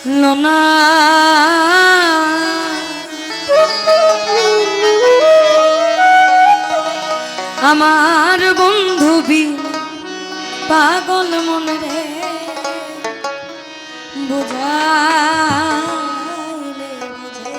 লোনা আমার বন্ধু বিন পাগল মন রে বুঝাইলে বুঝে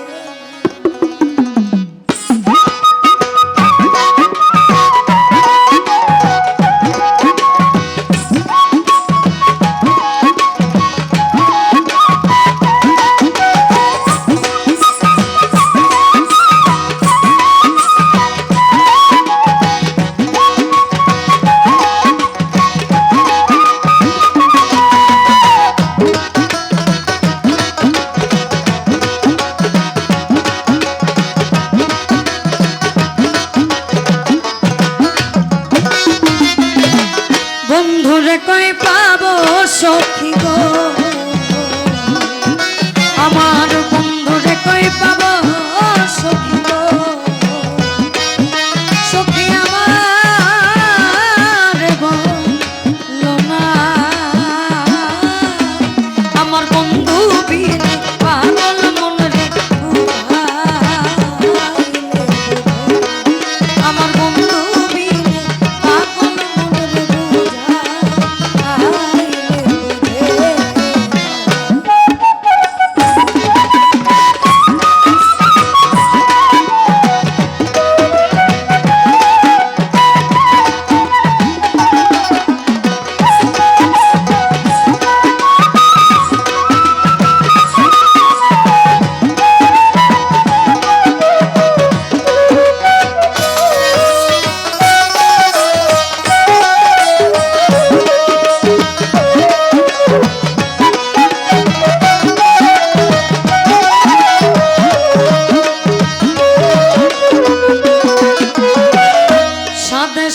বন্ধুরে কই পাবো সখী গো আমার বন্ধুরে কই পাবো সখী গো সখী আমার বলো না আমার বন্ধু বিন পাগল মন রে আমার বন্ধু বিন পাগল মন রে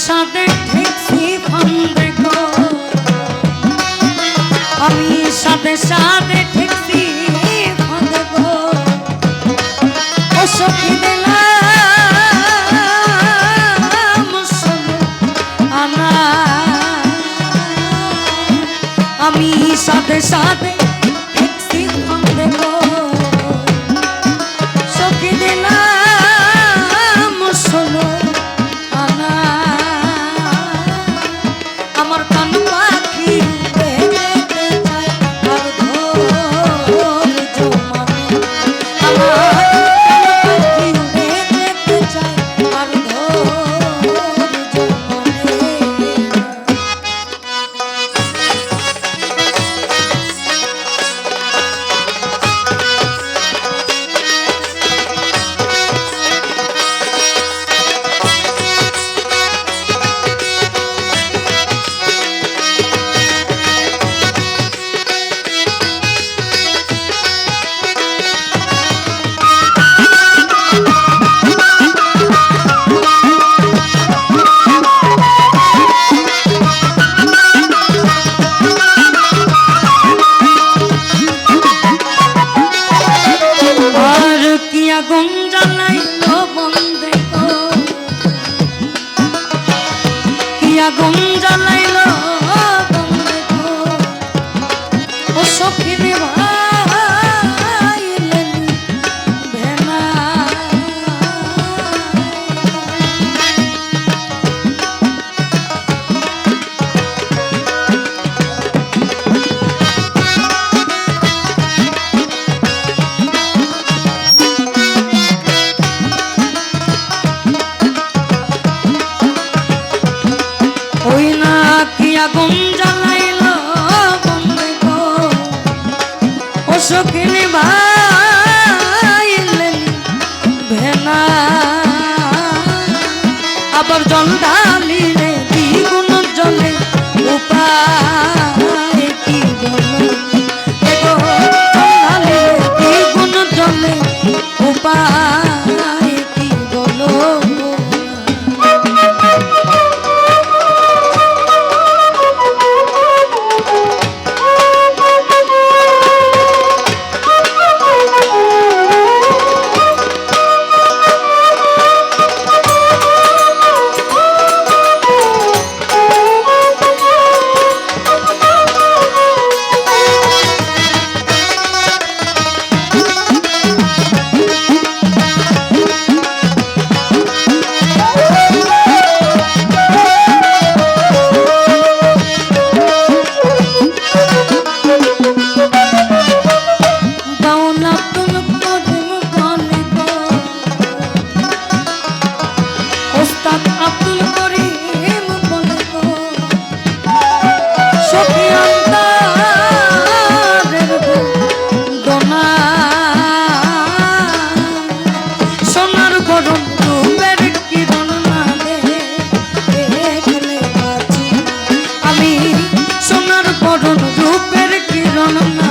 সাদে ঠেকছি ফান্দে গো আমি সাদে ঠেকছি ফান্দে গো ও সখী দিলাম আনা আমি সাদে ঠেকছি ফান্দে গো সখী দিলাম শোনো আমার কান পাখি দেখতে চাই আর ধৈর্য মানে আমার কান পাখি দেখতে চাই আর ধৈর্য মানে আগুন জ্বালাইলো বন্দে গো কি আগুন জ্বালাইলো বন্দে গো ও সখী রে ভাইলেন ভেনা ওই না কি আগুন জ্বালাইলো বন্দে গো ও সখী রে ভাইলেন ভেনা আবার জল ঢালিলে দ্বিগুণ জলে উপায় কি বলো জল ঢালিলে দ্বিগুণ জলে উপায় কি বলো মরণ